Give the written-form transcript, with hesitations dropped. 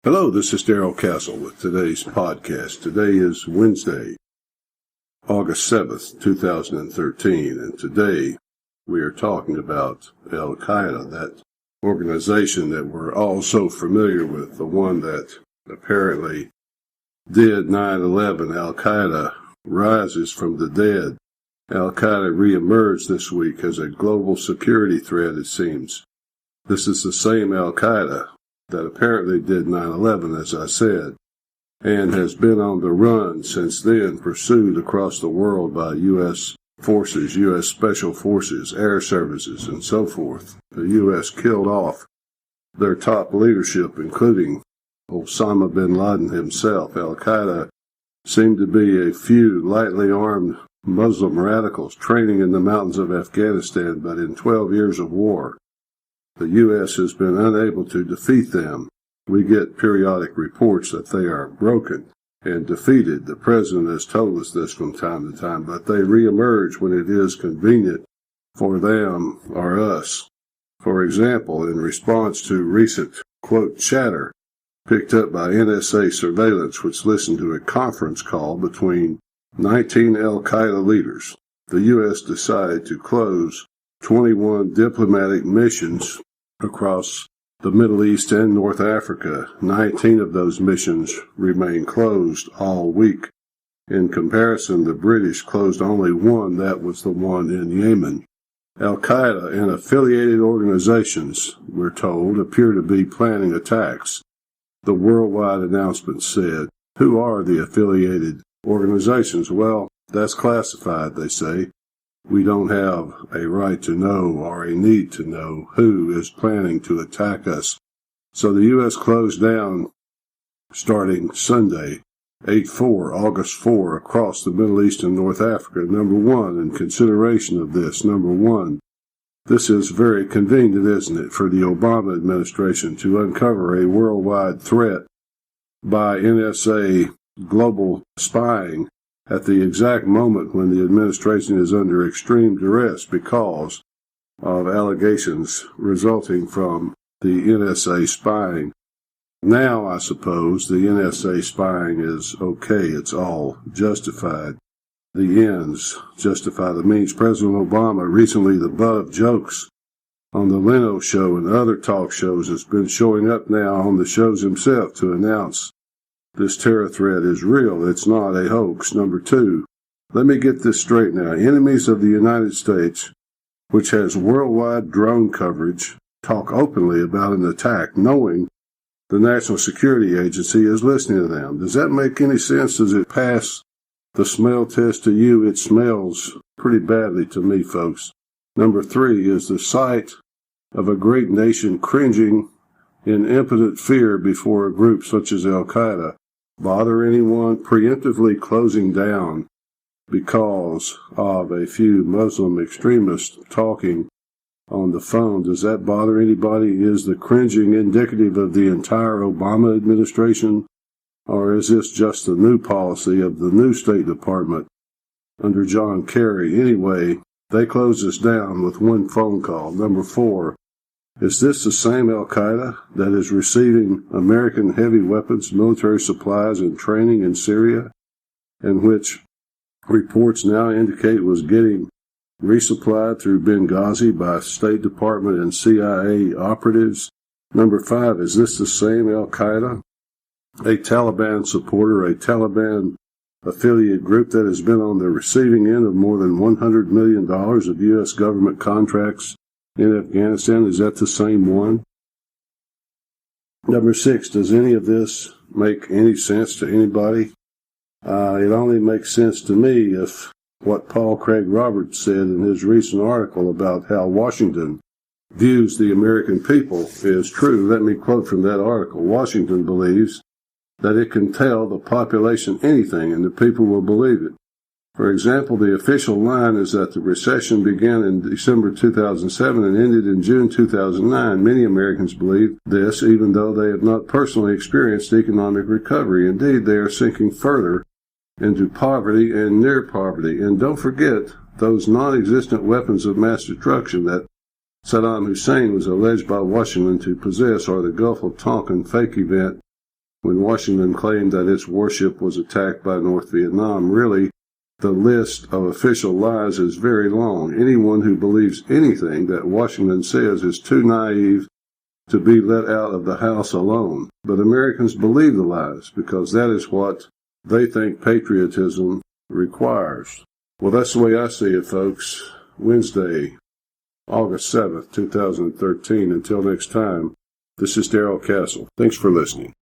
Hello, this is Darrell Castle with today's podcast. Today is Wednesday, August 7th, 2013, and today we are talking about Al-Qaeda, that organization that we're all so familiar with, the one that apparently did 9/11. Al-Qaeda rises from the dead. Al-Qaeda reemerged this week as a global security threat, it seems. This is the same Al-Qaeda that apparently did 9/11, as I said, and has been on the run since then, pursued across the world by U.S. forces, U.S. Special Forces, air services, and so forth. The U.S. killed off their top leadership, including Osama bin Laden himself. Al-Qaeda seemed to be a few lightly armed Muslim radicals training in the mountains of Afghanistan, but in 12 years of war, the U.S. has been unable to defeat them. We get periodic reports that they are broken and defeated. The president has told us this from time to time, but they reemerge when it is convenient for them or us. For example, in response to recent, quote, chatter picked up by NSA surveillance, which listened to a conference call between 19 Al-Qaeda leaders, the U.S. decided to close 21 diplomatic missions across the Middle East and North Africa. 19 of those missions remain closed all week. In comparison, the British closed only one. That was the one in Yemen. Al-Qaeda and affiliated organizations, we're told, appear to be planning attacks. The worldwide announcement said, who are the affiliated organizations? Well, that's classified, they say. We don't have a right to know or a need to know who is planning to attack us. So the U.S. closed down starting Sunday, August 4, across the Middle East and North Africa. Number one, in consideration of this, this is very convenient, isn't it, for the Obama administration to uncover a worldwide threat by NSA global spying at the exact moment when the administration is under extreme duress because of allegations resulting from the NSA spying. Now, I suppose, the NSA spying is okay. It's all justified. The ends justify the means. President Obama, recently the butt of jokes on the Leno show and other talk shows, has been showing up now on the shows himself to announce this terror threat is real. It's not a hoax. Number two, let me get this straight now. Enemies of the United States, which has worldwide drone coverage, talk openly about an attack, knowing the National Security Agency is listening to them. Does that make any sense? Does it pass the smell test to you? It smells pretty badly to me, folks. Number three is the sight of a great nation cringing in impotent fear before a group such as Al-Qaeda bother anyone. Preemptively closing down because of a few Muslim extremists talking on the phone. Does that bother anybody? Is the cringing indicative of the entire Obama administration, or is this just the new policy of the new State Department under John Kerry? Anyway, they close us down with one phone call. Number four, is this the same Al-Qaeda that is receiving American heavy weapons, military supplies, and training in Syria, and which reports now indicate was getting resupplied through Benghazi by State Department and CIA operatives? Number five, is this the same Al-Qaeda, a Taliban supporter, a Taliban affiliate group that has been on the receiving end of more than $100 million of U.S. government contracts in Afghanistan? Is that the same one? Number six, does any of this make any sense to anybody? It only makes sense to me if what Paul Craig Roberts said in his recent article about how Washington views the American people is true. Let me quote from that article. Washington believes that it can tell the population anything and the people will believe it. For example, the official line is that the recession began in December 2007 and ended in June 2009. Many Americans believe this, even though they have not personally experienced economic recovery. Indeed, they are sinking further into poverty and near poverty. And don't forget those non-existent weapons of mass destruction that Saddam Hussein was alleged by Washington to possess, or the Gulf of Tonkin fake event When Washington claimed that its warship was attacked by North Vietnam, really, the list of official lies is very long. Anyone who believes anything that Washington says is too naive to be let out of the house alone. But Americans believe the lies because that is what they think patriotism requires. Well, that's the way I see it, folks. Wednesday, August 7th, 2013. Until next time, this is Darrell Castle. Thanks for listening.